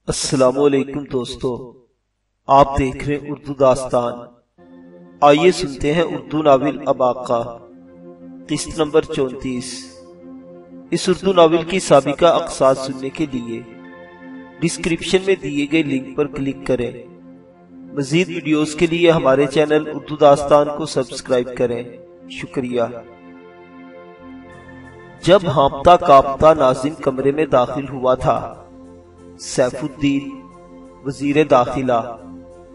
السلام علیکم دوستو، آپ دیکھ رہے ہیں اردو داستان۔ آئیے سنتے ہیں اردو ناول اباقہ، قسط نمبر 34۔ اس اردو ناول کی سابقہ اقساط سننے کے لیے ڈسکرپشن میں دیے گئے لنک پر کلک کریں۔ مزید ویڈیوز کے لیے ہمارے چینل اردو داستان کو سبسکرائب کریں۔ شکریہ۔ جب ہانپتا کانپتا ناظم کمرے میں داخل ہوا تھا، سیف الدین، وزیر داخلہ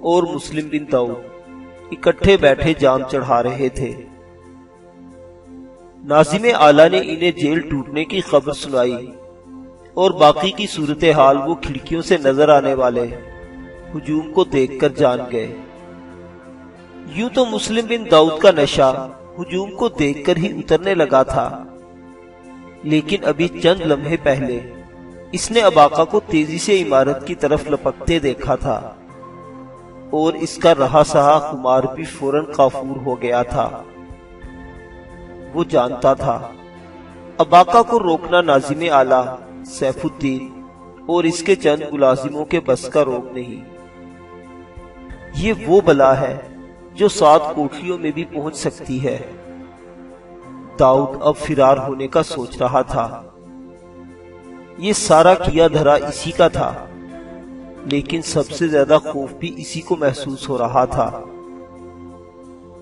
اور مسلم بن داؤد اکٹھے بیٹھے جام چڑھا رہے تھے۔ ناظم اعلیٰ نے انہیں جیل ٹوٹنے کی خبر سنائی اور باقی کی صورتحال وہ کھڑکیوں سے نظر آنے والے ہجوم کو دیکھ کر جان گئے۔ یوں تو مسلم بن داؤد کا نشہ ہجوم کو دیکھ کر ہی اترنے لگا تھا، لیکن ابھی چند لمحے پہلے اس نے اباقہ کو تیزی سے عمارت کی طرف لپکتے دیکھا تھا اور اس کا رہا سہا خمار بھی فوراً کافور ہو گیا تھا۔ وہ جانتا تھا اباقہ کو روکنا ناظم اعلیٰ، سیف الدین اور اس کے چند ملازموں کے بس کا روگ نہیں۔ یہ وہ بلا ہے جو 7 کوٹھیوں میں بھی پہنچ سکتی ہے۔ داؤد اب فرار ہونے کا سوچ رہا تھا۔ یہ سارا کیا دھرا اسی کا تھا، لیکن سب سے زیادہ خوف بھی اسی کو محسوس ہو رہا تھا۔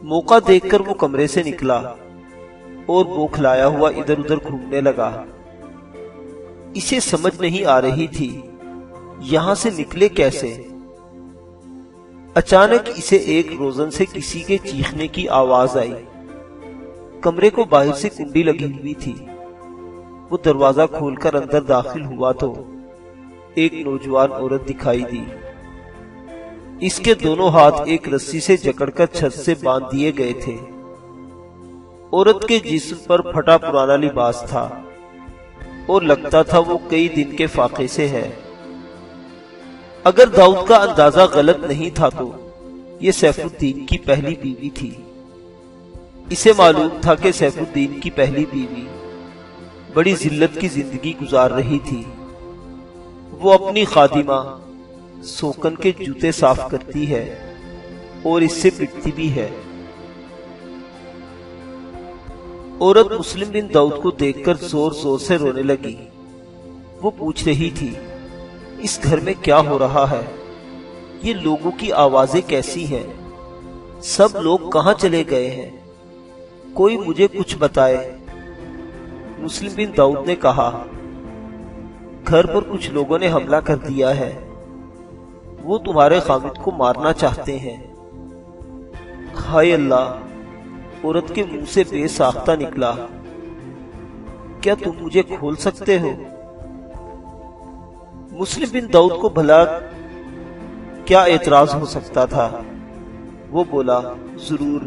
موقع دیکھ کر وہ کمرے سے نکلا اور بوکھلایا ہوا ادھر ادھر گھومنے لگا۔ اسے سمجھ نہیں آ رہی تھی یہاں سے نکلے کیسے۔ اچانک اسے ایک روزن سے کسی کے چیخنے کی آواز آئی۔ کمرے کو باہر سے کنڈی لگی ہوئی تھی۔ وہ دروازہ کھول کر اندر داخل ہوا تو ایک نوجوان عورت دکھائی دی۔ اس کے دونوں ہاتھ ایک رسی سے جکڑ کر چھت سے باندھ دیے گئے تھے۔ عورت کے جسم پر پھٹا پرانا لباس تھا اور لگتا تھا وہ کئی دن کے فاقے سے ہے۔ اگر داؤد کا اندازہ غلط نہیں تھا تو یہ سیف الدین کی پہلی بیوی تھی۔ اسے معلوم تھا کہ سیف الدین کی پہلی بیوی بڑی ذلت کی زندگی گزار رہی تھی۔ وہ اپنی خادمہ سوکن کے جوتے صاف کرتی ہے اور اس سے پٹتی بھی ہے۔ عورت مسلم بن داؤد کو دیکھ کر زور زور سے رونے لگی۔ وہ پوچھ رہی تھی اس گھر میں کیا ہو رہا ہے؟ یہ لوگوں کی آوازیں کیسی ہیں؟ سب لوگ کہاں چلے گئے ہیں؟ کوئی مجھے کچھ بتائے۔ مسلم بن داؤد نے کہا، گھر پر کچھ لوگوں نے حملہ کر دیا ہے۔ وہ تمہارے خامد کو مارنا چاہتے ہیں۔ ہائے اللہ! عورت کے منہ سے بے ساختہ نکلا، کیا تم مجھے کھول سکتے ہو؟ مسلم بن داؤد کو بھلا کیا اعتراض ہو سکتا تھا؟ وہ بولا، ضرور،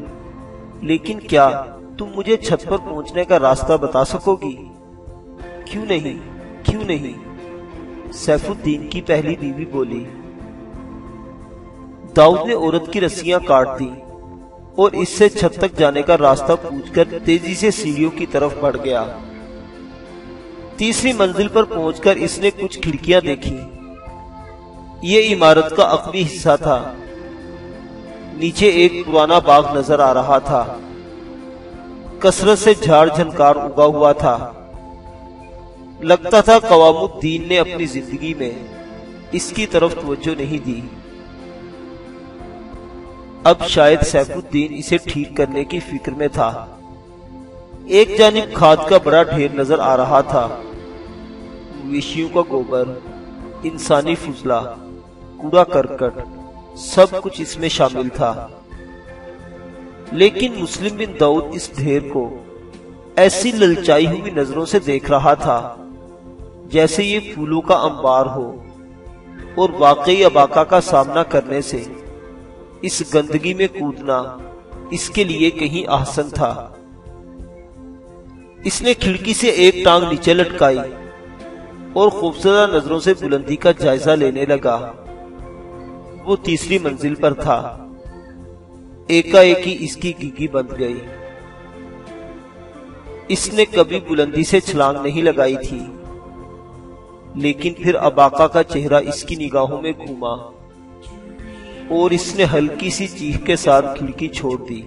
لیکن کیا تم مجھے چھت پر پہنچنے کا راستہ بتا سکو گی؟ کیوں نہیں، کیوں نہیں؟ سیف الدین کی پہلی بیوی بولی۔ داؤد نے عورت کی رسیاں کاٹ دی اور اس سے چھت تک جانے کا راستہ پوچھ کر تیزی سے سیڑھیوں کی طرف بڑھ گیا۔ تیسری منزل پر پہنچ کر اس نے کچھ کھڑکیاں دیکھی۔ یہ عمارت کا عقبی حصہ تھا۔ نیچے ایک پرانا باغ نظر آ رہا تھا۔ کثرت سے جھاڑ جھنکار اگا ہوا تھا۔ لگتا تھا قوام الدین نے اپنی زندگی میں اس کی طرف توجہ نہیں دی۔ اب شاید سیف الدین اسے ٹھیک کرنے کی فکر میں تھا۔ ایک جانب کھاد کا بڑا ڈھیر نظر آ رہا تھا۔ مویشیوں کا گوبر، انسانی فضلہ، کوڑا کرکٹ، سب کچھ اس میں شامل تھا۔ لیکن مسلم بن داؤد اس ڈھیر کو ایسی للچائی ہوئی نظروں سے دیکھ رہا تھا جیسے یہ پھولوں کا انبار ہو، اور واقعی اباقہ کا سامنا کرنے سے اس گندگی میں کودنا اس کے لیے کہیں احسن تھا۔ اس نے کھڑکی سے ایک ٹانگ نیچے لٹکائی اور خوفزدہ نظروں سے بلندی کا جائزہ لینے لگا۔ وہ تیسری منزل پر تھا۔ ایک ہی اس کی گیگی بند گئی۔ اس نے کبھی بلندی سے چھلانگ نہیں لگائی تھی، لیکن پھر اباقہ کا چہرہ اس کی نگاہوں میں گھوما اور اس نے ہلکی سی چیخ کے ساتھ کھڑکی چھوڑ دی۔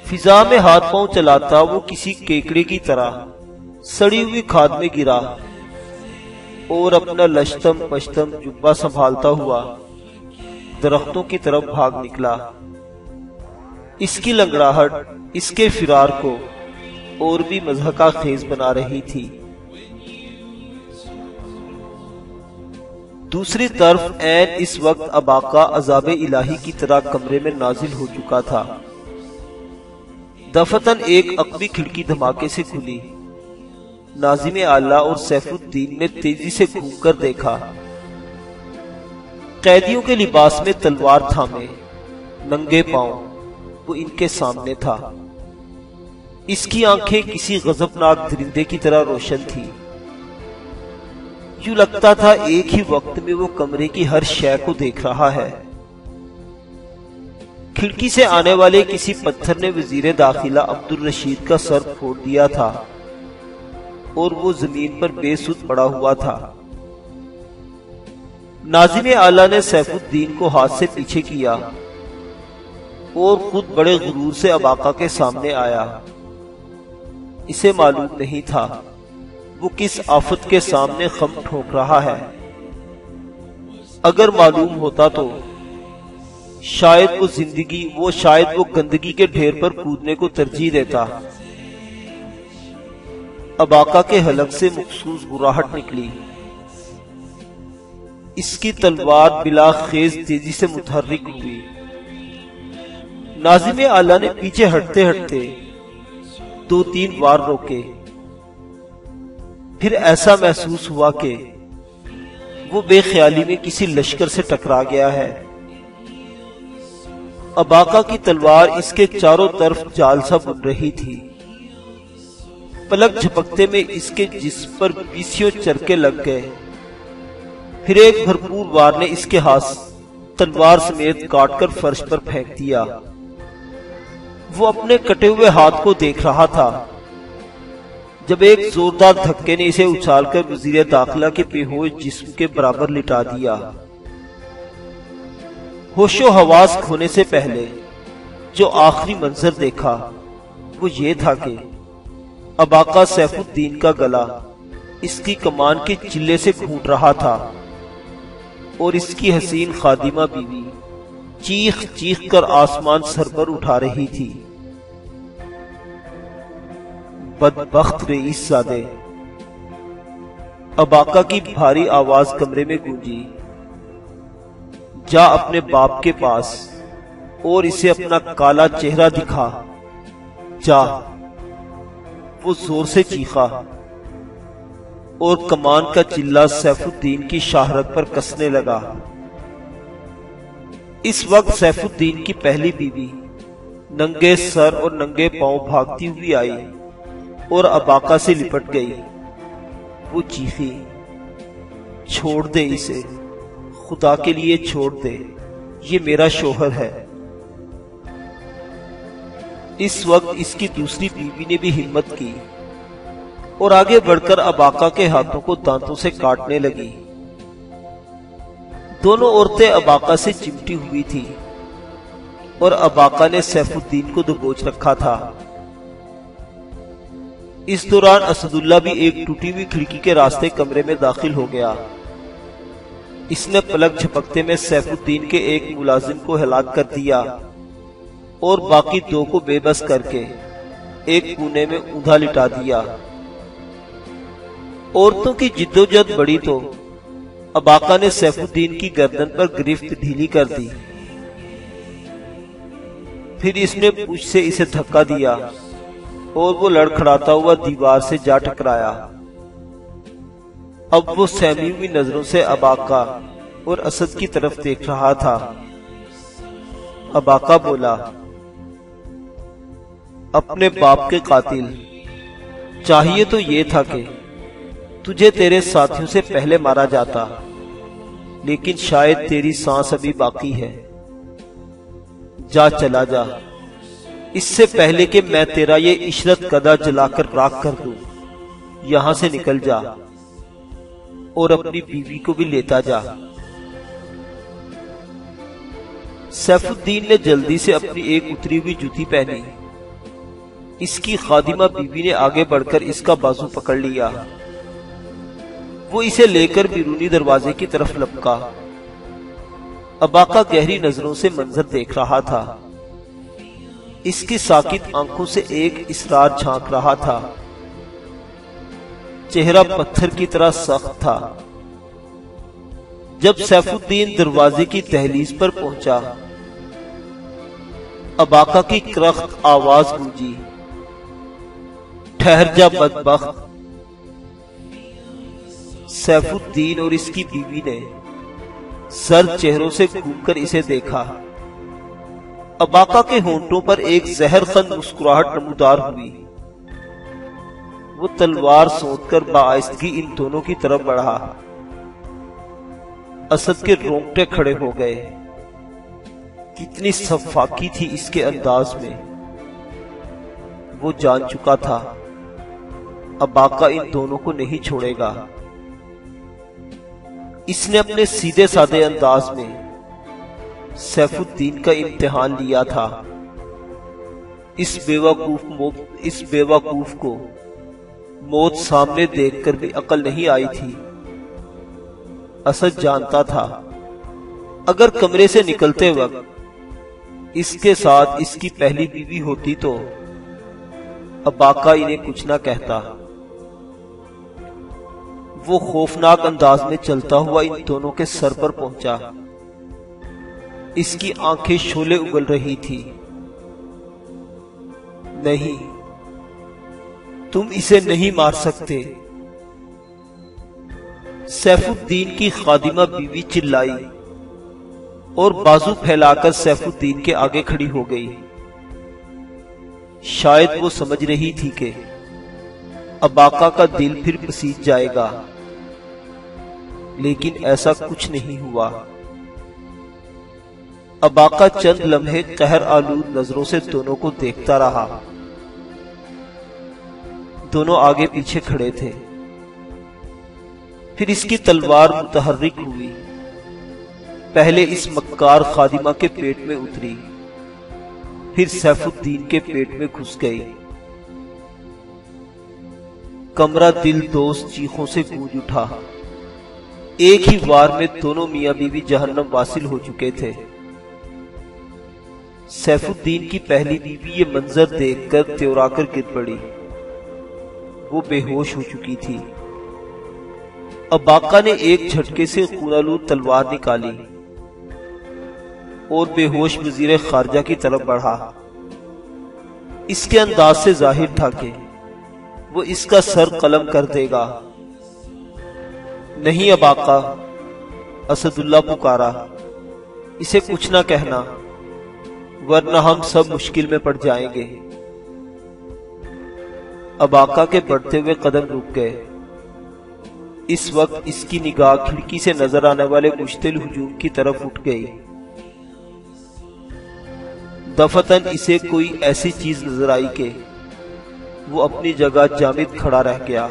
فضا میں ہاتھ پاؤں چلاتا وہ کسی کیکڑے کی طرح سڑی ہوئی کھاد میں گرا اور اپنا لشتم پشتم جبہ سنبھالتا ہوا درختوں کی طرف بھاگ نکلا۔ اس کی لنگڑاہٹ اس کے فرار کو اور بھی مضحکہ خیز بنا رہی تھی۔ دوسری طرف عین اس وقت اباقہ عذاب الہی کی طرح کمرے میں نازل ہو چکا تھا۔ دفتن ایک عقبی کھڑکی دھماکے سے کھلی۔ ناظم اعلیٰ اور سیف الدین نے تیزی سے گھوم کر دیکھا۔ قیدیوں کے لباس میں تلوار تھامے ننگے پاؤں وہ ان کے سامنے تھا۔ اس کی آنکھیں کسی غضبناک درندے کی طرح روشن تھی۔ یوں لگتا تھا ایک ہی وقت میں وہ کمرے کی ہر شے کو دیکھ رہا ہے۔ کھڑکی سے آنے والے کسی پتھر نے وزیر داخلہ عبدالرشید کا سر پھوڑ دیا تھا اور وہ زمین پر بے سود پڑا ہوا تھا۔ ناظم اعلیٰ نے سیف الدین کو ہاتھ سے پیچھے کیا اور خود بڑے غرور سے اباقہ کے سامنے آیا۔ اسے معلوم نہیں تھا وہ کس آفت کے سامنے خم ٹھوک رہا ہے۔ اگر معلوم ہوتا تو شاید وہ گندگی کے ڈھیر پر کودنے کو ترجیح دیتا۔ اباقہ کے حلق سے مخصوص گراہٹ نکلی۔ اس کی تلوار بلا خیز تیزی سے متحرک ہوئی۔ ناظم اعلیٰ نے پیچھے ہٹتے ہٹتے 2-3 بار روکے۔ پھر ایسا محسوس ہوا کہ وہ بے خیالی میں کسی لشکر سے ٹکرا گیا ہے۔ اباقہ کی تلوار اس کے چاروں طرف جال سا بن رہی تھی۔ پلک جھپکتے میں اس کے جسم پر 20 چرکے لگ گئے۔ پھر ایک بھرپور وار نے اس کے ہاتھ تلوار سمیت کاٹ کر فرش پر پھینک دیا۔ وہ اپنے کٹے ہوئے ہاتھ کو دیکھ رہا تھا جب ایک زوردار دھکے نے اسے اچھال کر وزیر داخلہ کے بے ہوش جسم کے برابر لٹا دیا۔ ہوش و حواس کھونے سے پہلے جو آخری منظر دیکھا وہ یہ تھا کہ اباقہ سیف الدین کا گلا اس کی کمان کے چلے سے گھونٹ رہا تھا اور اس کی حسین خادمہ بیوی چیخ چیخ کر آسمان سر پر اٹھا رہی تھی۔ بدبخت رئیس زادے! اباقہ کی بھاری آواز کمرے میں گونجی۔ جا اپنے باپ کے پاس اور اسے اپنا کالا چہرہ دکھا، جا۔ وہ زور سے چیخا اور کمان کا چلہ سیف الدین کی شاہرگ پر کسنے لگا۔ اس وقت سیف الدین کی پہلی بیوی ننگے سر اور ننگے پاؤں بھاگتی ہوئی آئی اور اباقہ سے لپٹ گئی۔ وہ چیخی، چھوڑ دے اسے، خدا کے لیے چھوڑ دے، یہ میرا شوہر ہے۔ اس وقت اس کی دوسری بیوی نے بھی ہمت کی اور آگے بڑھ کر اباقہ کے ہاتھوں کو دانتوں سے کاٹنے لگی۔ دونوں عورتیں اباقہ سے چمٹی ہوئی تھی اور اباقہ نے سیف الدین کو دبوچ رکھا تھا۔ اس دوران اسد اللہ بھی ایک ٹوٹی ہوئی کھڑکی کے راستے کمرے میں داخل ہو گیا۔ اس نے پلک جھپکتے میں سیف الدین کے ایک ملازم کو ہلاک کر دیا اور باقی 2 کو بے بس کر کے ایک کونے میں اوندھا لٹا دیا۔ عورتوں کی جدوجہد بڑی تو اباقہ نے سیف الدین کی گردن پر گرفت ڈھیلی کر دی۔ پھر اس نے پوچھ سے اسے دھکا دیا اور وہ لڑکھڑاتا ہوا دیوار سے جا ٹکرایا۔ اب وہ سہمی ہوئی نظروں سے اباقہ اور اسد کی طرف دیکھ رہا تھا۔ اباقہ بولا، اپنے باپ کے قاتل، چاہیے تو یہ تھا کہ تجھے تیرے ساتھیوں سے پہلے مارا جاتا، لیکن شاید تیری سانس ابھی باقی ہے۔ جا چلا جا، اس سے پہلے کہ میں تیرا یہ عشرت کدہ جلا کر راکھ کر دوں، یہاں سے نکل جا اور اپنی بیوی کو بھی لیتا جا۔ سیف الدین نے جلدی سے اپنی ایک اتری ہوئی جوتی پہنی۔ اس کی خادمہ بیوی نے آگے بڑھ کر اس کا بازو پکڑ لیا۔ وہ اسے لے کر بیرونی دروازے کی طرف لپکا۔ اباقہ گہری نظروں سے منظر دیکھ رہا تھا۔ اس کی ساکت آنکھوں سے ایک اسرار جھانک رہا تھا۔ چہرہ پتھر کی طرح سخت تھا۔ جب سیف الدین دروازے کی دہلیز پر پہنچا، اباقہ کی کرخت آواز گونجی، ٹھہر جا بدبخت۔ سیف الدین اور اس کی بیوی نے سرد چہروں سے گھوم کر اسے دیکھا۔ اباقہ کے ہونٹوں پر ایک زہر خند مسکراہٹ نمودار ہوئی۔ وہ تلوار سونت کر بآہستگی ان دونوں کی طرف بڑھا۔ اسد کے رونگٹے کھڑے ہو گئے۔ کتنی سفاکی تھی اس کے انداز میں۔ وہ جان چکا تھا اباقہ ان دونوں کو نہیں چھوڑے گا۔ اس نے اپنے سیدھے سادے انداز میں سیف الدین کا امتحان لیا تھا۔ اس بیوقوف کو موت سامنے دیکھ کر بھی عقل نہیں آئی تھی۔ اسد جانتا تھا اگر کمرے سے نکلتے وقت اس کے ساتھ اس کی پہلی بیوی ہوتی تو اباقہ انہیں کچھ نہ کہتا۔ وہ خوفناک انداز میں چلتا ہوا ان دونوں کے سر پر پہنچا۔ اس کی آنکھیں شعلے اگل رہی تھی۔ نہیں، تم اسے نہیں مار سکتے۔ سیف الدین کی خادمہ بیوی چلائی اور بازو پھیلا کر سیف الدین کے آگے کھڑی ہو گئی۔ شاید وہ سمجھ رہی تھی کہ اباقہ کا دل پھر پسیج جائے گا، لیکن ایسا کچھ نہیں ہوا۔ اباقہ چند لمحے قہر آلود نظروں سے دونوں کو دیکھتا رہا۔ دونوں آگے پیچھے کھڑے تھے۔ پھر اس کی تلوار متحرک ہوئی، پہلے اس مکار خادمہ کے پیٹ میں اتری، پھر سیف الدین کے پیٹ میں گھس گئی۔ کمرہ دل دوست چیخوں سے گونج اٹھا۔ ایک ہی وار میں دونوں میاں بیوی جہنم واصل ہو چکے تھے۔ سیف الدین کی پہلی بیوی یہ منظر دیکھ کر تیورا کر گر پڑی۔ وہ بے ہوش ہو چکی تھی۔ اباقہ نے ایک جھٹکے سے خونالود تلوار نکالی اور بے ہوش وزیر خارجہ کی طرف بڑھا۔ اس کے انداز سے ظاہر تھا کہ وہ اس کا سر قلم کر دے گا۔ نہیں اباقہ، اسد اللہ پکارا، اسے کچھ نہ کہنا ورنہ ہم سب مشکل میں پڑ جائیں گے۔ اباقہ کے بڑھتے ہوئے قدم رک گئے۔ اس وقت اس کی نگاہ کھڑکی سے نظر آنے والے مشتعل ہجوم کی طرف اٹھ گئی۔ دفتن اسے کوئی ایسی چیز نظر آئی کہ وہ اپنی جگہ جامد کھڑا رہ گیا۔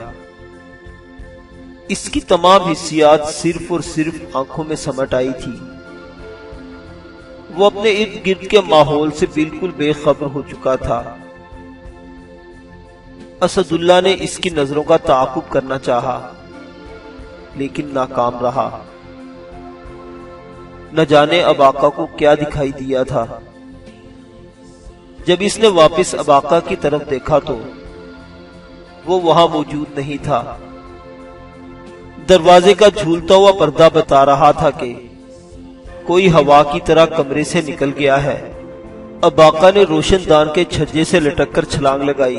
اس کی تمام حسیات صرف اور صرف آنکھوں میں سمٹ آئی تھی۔ وہ اپنے ارد گرد کے ماحول سے بالکل بے خبر ہو چکا تھا۔ اسد اللہ نے اس کی نظروں کا تعاقب کرنا چاہا، لیکن ناکام رہا۔ نہ جانے اباقہ کو کیا دکھائی دیا تھا۔ جب اس نے واپس اباقہ کی طرف دیکھا تو وہ وہاں موجود نہیں تھا۔ دروازے کا جھولتا ہوا پردہ بتا رہا تھا کہ کوئی ہوا کی طرح کمرے سے نکل گیا ہے۔ اباقہ نے روشن دان کے چھجے سے لٹک کر چھلانگ لگائی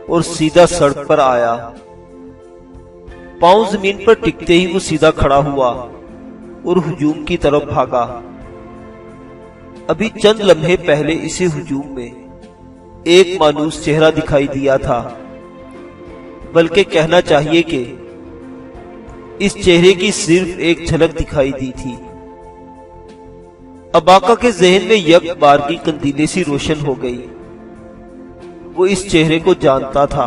اور سیدھا سڑک پر آیا۔ پاؤں زمین پر ٹکتے ہی وہ سیدھا کھڑا ہوا اور ہجوم کی طرف بھاگا۔ ابھی چند لمحے پہلے اسی ہجوم میں ایک مانوس چہرہ دکھائی دیا تھا، بلکہ کہنا چاہیے کہ اس چہرے کی صرف ایک جھلک دکھائی دی تھی۔ اباقہ کے ذہن میں یک بار کی قندیلے سی روشن ہو گئی۔ وہ اس چہرے کو جانتا تھا،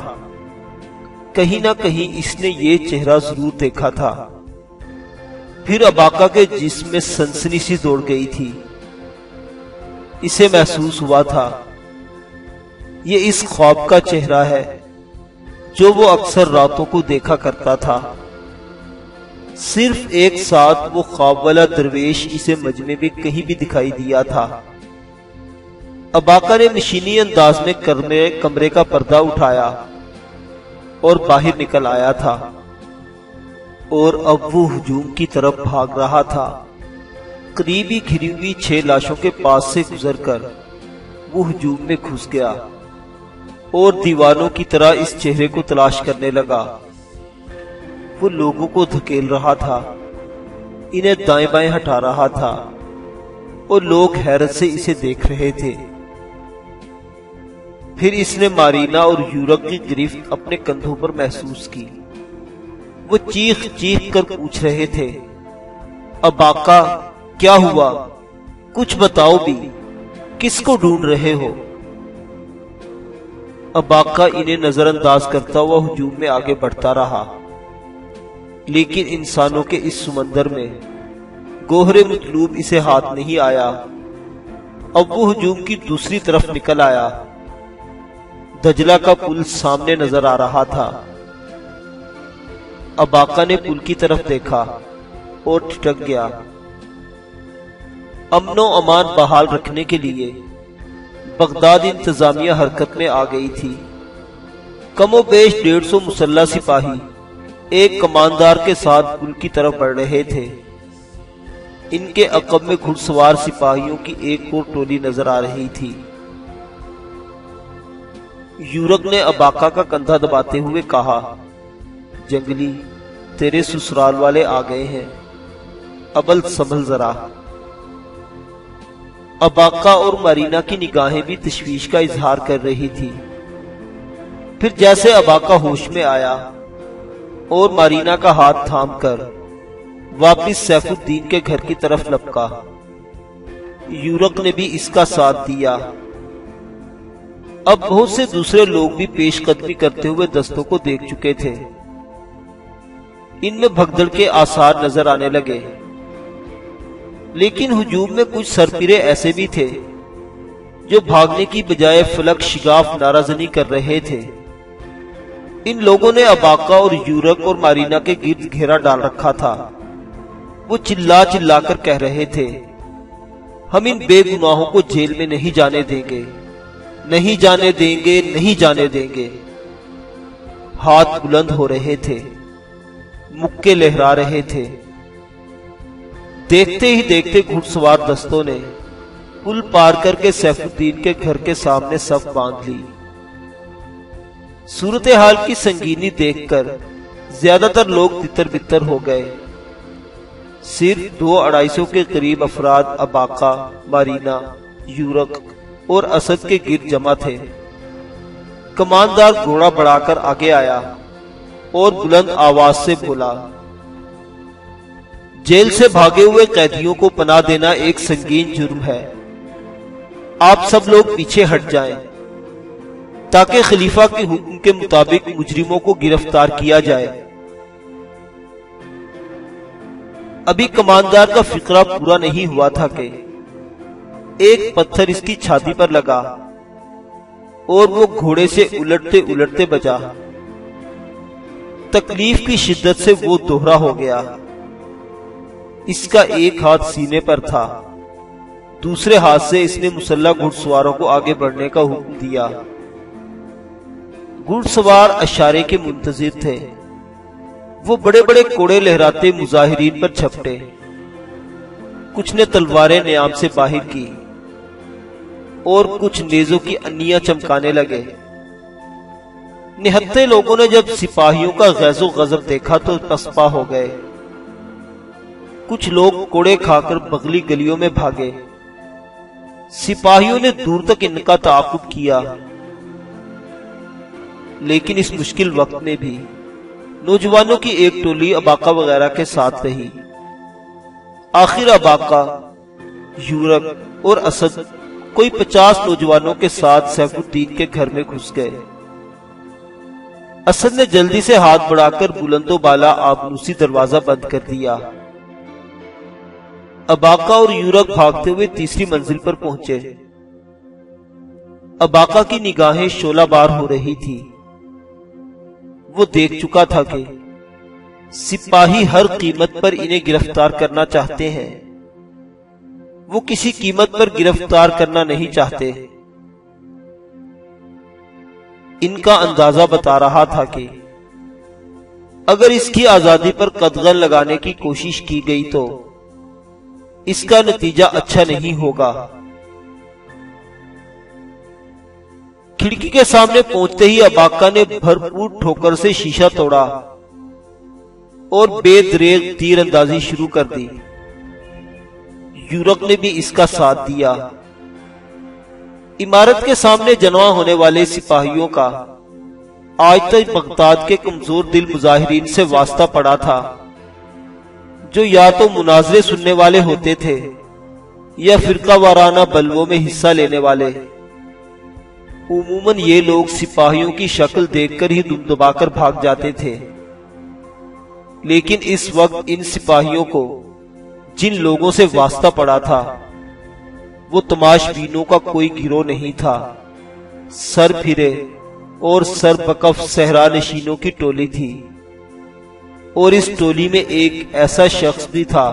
کہیں نہ کہیں اس نے یہ چہرہ ضرور دیکھا تھا۔ پھر اباقہ کے جسم میں سنسنی سی دوڑ گئی تھی۔ اسے محسوس ہوا تھا یہ اس خواب کا چہرہ ہے جو وہ اکثر راتوں کو دیکھا کرتا تھا۔ صرف ایک ساتھ وہ خواب والا درویش اسے مجمع میں کہیں بھی دکھائی دیا تھا۔ اباقہ نے مشینی انداز میں کمرے کا پردہ اٹھایا اور باہر نکل آیا تھا، اور اب وہ ہجوم کی طرف بھاگ رہا تھا۔ قریبی گھری ہوئی 6 لاشوں کے پاس سے گزر کر وہ ہجوم میں گھس گیا اور دیوانوں کی طرح اس چہرے کو تلاش کرنے لگا۔ وہ لوگوں کو دھکیل رہا تھا، انہیں دائیں بائیں ہٹا رہا تھا، اور لوگ حیرت سے اسے دیکھ رہے تھے۔ پھر اس نے مارینا اور یورک کی گرفت اپنے کندھوں پر محسوس کی۔ وہ چیخ چیخ کر پوچھ رہے تھے، اباقہ کیا ہوا؟ کچھ بتاؤ بھی، کس کو ڈھونڈ رہے ہو؟ اباقہ انہیں نظر انداز کرتا ہوا ہجوم میں آگے بڑھتا رہا، لیکن انسانوں کے اس سمندر میں گوہر مطلوب اسے ہاتھ نہیں آیا۔ اب وہ ہجوم کی دوسری طرف نکل آیا۔ دجلہ کا پل سامنے نظر آ رہا تھا۔ اباقہ نے پل کی طرف دیکھا اور ٹھٹک گیا۔ امن و امان بحال رکھنے کے لیے بغداد انتظامیہ حرکت میں آ گئی تھی۔ کم و بیش 150 مسلح سپاہی ایک کماندار کے ساتھ پل کی طرف بڑھ رہے تھے۔ ان کے عقب میں گھڑ سوار سپاہیوں کی ایک اور ٹولی نظر آ رہی تھی۔ یورک نے اباقہ کا کندھا دباتے ہوئے کہا، جنگلی تیرے سسرال والے آ گئے ہیں، ابل سنبھل ذرا۔ اباقہ اور مارینا کی نگاہیں بھی تشویش کا اظہار کر رہی تھی۔ پھر جیسے اباقہ ہوش میں آیا اور مارینا کا ہاتھ تھام کر واپس سیف الدین کے گھر کی طرف لپکا۔ یورک نے بھی اس کا ساتھ دیا۔ اب بہت سے دوسرے لوگ بھی پیش قدمی کرتے ہوئے دستوں کو دیکھ چکے تھے۔ ان میں بھگدڑ کے آثار نظر آنے لگے، لیکن ہجوم میں کچھ سرپیرے ایسے بھی تھے جو بھاگنے کی بجائے فلک شگاف نعرہ زنی کر رہے تھے۔ ان لوگوں نے اباقہ اور یورک اور مارینا کے گرد گھیرا ڈال رکھا تھا۔ وہ چلا چلا کر کہہ رہے تھے، ہم ان بے گناہوں کو جیل میں نہیں جانے دیں گے، نہیں جانے دیں گے، نہیں جانے دیں گے۔ ہاتھ بلند ہو رہے تھے، مکے لہرا رہے تھے۔ دیکھتے ہی دیکھتے گھڑ سوار دستوں نے پل پار کر کے سیف الدین کے گھر کے سامنے صف باندھ لی۔ صورتحال کی سنگینی دیکھ کر زیادہ تر لوگ تتر بتر ہو گئے۔ صرف 200-250 کے قریب افراد اباقہ، مارینا، یورک اور اسد کے گرد جمع تھے۔ کماندار گھوڑا بڑھا کر آگے آیا اور بلند آواز سے بولا، جیل سے بھاگے ہوئے قیدیوں کو پناہ دینا ایک سنگین جرم ہے۔ آپ سب لوگ پیچھے ہٹ جائیں تاکہ خلیفہ کے حکم کے مطابق مجرموں کو گرفتار کیا جائے۔ ابھی کماندار کا فقرہ پورا نہیں ہوا تھا کہ ایک پتھر اس کی چھاتی پر لگا اور وہ گھوڑے سے الٹتے الٹتے بچا۔ تکلیف کی شدت سے وہ دوہرا ہو گیا۔ اس کا ایک ہاتھ سینے پر تھا، دوسرے ہاتھ سے اس نے مسلح گھڑ سواروں کو آگے بڑھنے کا حکم دیا۔ گھڑ سوار اشارے کے منتظر تھے۔ وہ بڑے بڑے کوڑے لہراتے مظاہرین پر چھپٹے۔ کچھ نے تلواریں نیام سے باہر کی اور کچھ نیزوں کی انیاں چمکانے لگے۔ نہتے لوگوں نے جب سپاہیوں کا غیظ و غضب دیکھا تو پسپا ہو گئے۔ کچھ لوگ کوڑے کھا کر بغلی گلیوں میں بھاگے۔ سپاہیوں نے دور تک ان کا تعاقب کیا، لیکن اس مشکل وقت میں بھی نوجوانوں کی ایک ٹولی اباقہ وغیرہ کے ساتھ رہی۔ آخر اباقہ یورق اور اسد کوئی 50 نوجوانوں کے ساتھ سیف الدین کے گھر میں گھس گئے۔ اسد نے جلدی سے ہاتھ بڑھا کر بلند و بالا آبنوسی دروازہ بند کر دیا۔ اباقہ اور یورق بھاگتے ہوئے تیسری منزل پر پہنچے۔ اباقہ کی نگاہیں شعلہ بار ہو رہی تھی۔ وہ دیکھ چکا تھا کہ سپاہی ہر قیمت پر انہیں گرفتار کرنا چاہتے ہیں۔ وہ کسی قیمت پر گرفتار کرنا نہیں چاہتے۔ ان کا اندازہ بتا رہا تھا کہ اگر اس کی آزادی پر قدغن لگانے کی کوشش کی گئی تو اس کا نتیجہ اچھا نہیں ہوگا۔ کھڑکی کے سامنے پہنچتے ہی اباقہ نے بھرپور ٹھوکر سے شیشہ توڑا اور بے دریغ تیر اندازی شروع کر دی۔ یورق نے بھی اس کا ساتھ دیا۔ عمارت کے سامنے جمع ہونے والے سپاہیوں کا آج تک بغداد کے کمزور دل مظاہرین سے واسطہ پڑا تھا، جو یا تو مناظرے سننے والے ہوتے تھے یا فرقہ وارانہ بلووں میں حصہ لینے والے۔ عموماً یہ لوگ سپاہیوں کی شکل دیکھ کر ہی دم دبا کر بھاگ جاتے تھے، لیکن اس وقت ان سپاہیوں کو جن لوگوں سے واسطہ پڑا تھا وہ تماش بینوں کا کوئی گروہ نہیں تھا، سر پھرے اور سر بکف صحرا نشینوں کی ٹولی تھی، اور اس ٹولی میں ایک ایسا شخص بھی تھا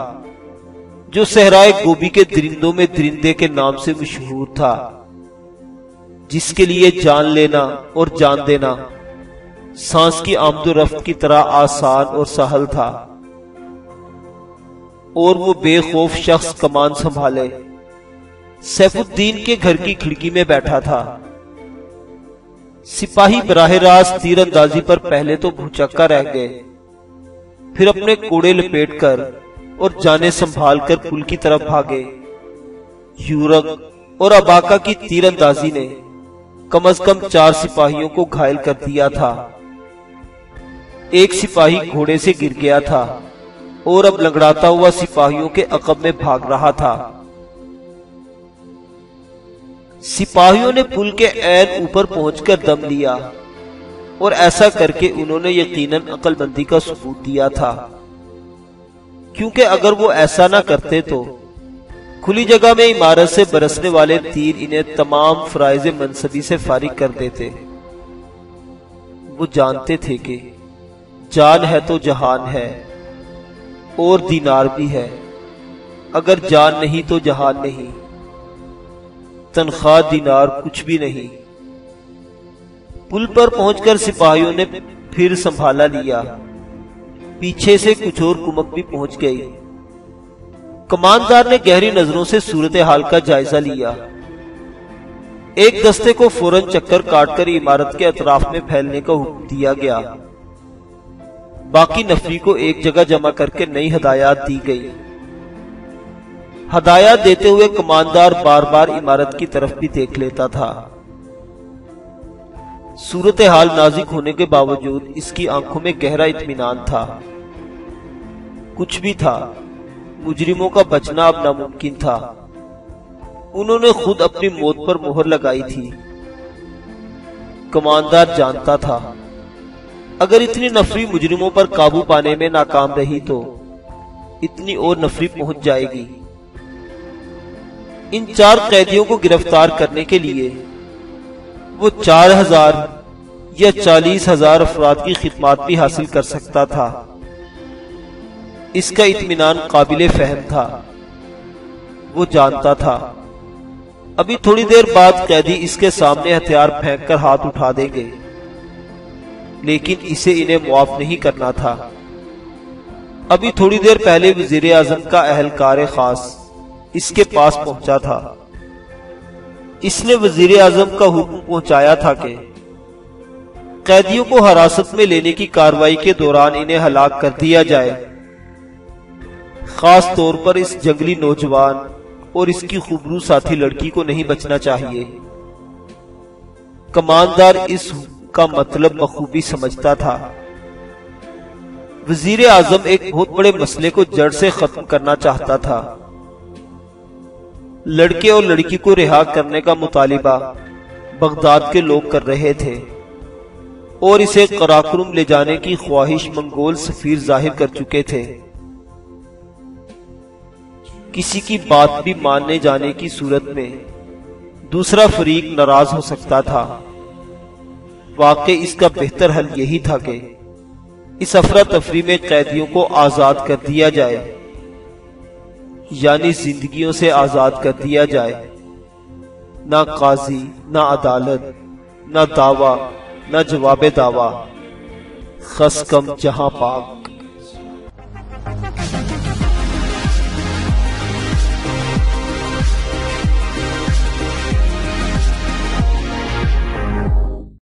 جو صحرائے گوبی کے درندوں میں درندے کے نام سے مشہور تھا، جس کے لیے جان لینا اور جان دینا سانس کی آمد و رفت کی طرح آسان اور سہل تھا، اور وہ بے خوف شخص کمان سنبھالے سیف الدین کے گھر کی کھڑکی میں بیٹھا تھا۔ سپاہی براہ راست تیر اندازی پر پہلے تو بھوچکا رہ گئے، پھر اپنے کوڑے لپیٹ کر اور جانیں سنبھال کر پل کی طرف بھاگے۔ یورق اور اباقہ کی تیر اندازی نے کم از کم 4 سپاہیوں کو گھائل کر دیا تھا۔ ایک سپاہی گھوڑے سے گر گیا تھا اور اب لنگڑاتا ہوا سپاہیوں کے عقب میں بھاگ رہا تھا۔ سپاہیوں نے پل کے عین اوپر پہنچ کر دم لیا، اور ایسا کر کے انہوں نے یقیناً عقل مندی کا ثبوت دیا تھا، کیونکہ اگر وہ ایسا نہ کرتے تو کھلی جگہ میں عمارت سے برسنے والے تیر انہیں تمام فرائض منصبی سے فارغ کر دیتے۔ وہ جانتے تھے کہ جان ہے تو جہان ہے، اور دینار بھی ہے، اگر جان نہیں تو جہان نہیں، تنخواہ دینار کچھ بھی نہیں۔ پل پر پہنچ کر سپاہیوں نے پھر سنبھالا لیا، پیچھے سے کچھ اور کمک بھی پہنچ گئی۔ کماندار نے گہری نظروں سے صورتحال کا جائزہ لیا۔ ایک دستے کو فوراً چکر کاٹ کر عمارت کے اطراف میں پھیلنے کا حکم دیا گیا۔ باقی نفری کو ایک جگہ جمع کر کے نئی ہدایات دی گئی۔ ہدایات دیتے ہوئے کماندار بار بار عمارت کی طرف بھی دیکھ لیتا تھا۔ صورتحال نازک ہونے کے باوجود اس کی آنکھوں میں گہرا اطمینان تھا۔ کچھ بھی تھا، مجرموں کا بچنا اب ناممکن تھا۔ انہوں نے خود اپنی موت پر مہر لگائی تھی۔ کماندار جانتا تھا اگر اتنی نفری مجرموں پر قابو پانے میں ناکام رہی تو اتنی اور نفری پہنچ جائے گی۔ ان 4 قیدیوں کو گرفتار کرنے کے لیے وہ 4000 یا 40,000 افراد کی خدمات بھی حاصل کر سکتا تھا۔ اس کا اطمینان قابل فہم تھا۔ وہ جانتا تھا ابھی تھوڑی دیر بعد قیدی اس کے سامنے ہتھیار پھینک کر ہاتھ اٹھا دیں گے، لیکن اسے انہیں معاف نہیں کرنا تھا۔ ابھی تھوڑی دیر پہلے وزیر اعظم کا اہلکار خاص اس کے پاس پہنچا تھا۔ اس نے وزیر اعظم کا حکم پہنچایا تھا کہ قیدیوں کو حراست میں لینے کی کارروائی کے دوران انہیں ہلاک کر دیا جائے۔ خاص طور پر اس جنگلی نوجوان اور اس کی خوبرو ساتھی لڑکی کو نہیں بچنا چاہیے۔ کماندار اس کا مطلب بخوبی سمجھتا تھا۔ وزیر اعظم ایک بہت بڑے مسئلے کو جڑ سے ختم کرنا چاہتا تھا۔ لڑکے اور لڑکی کو رہا کرنے کا مطالبہ بغداد کے لوگ کر رہے تھے اور اسے قراقرم لے جانے کی خواہش منگول سفیر ظاہر کر چکے تھے۔ کسی کی بات بھی ماننے جانے کی صورت میں دوسرا فریق ناراض ہو سکتا تھا۔ واقع اس کا بہتر حل یہی تھا کہ اس افراتفری میں قیدیوں کو آزاد کر دیا جائے، یعنی زندگیوں سے آزاد کر دیا جائے۔ نہ قاضی، نہ عدالت، نہ دعویٰ، نہ جواب دعویٰ، خس کم جہاں پاک۔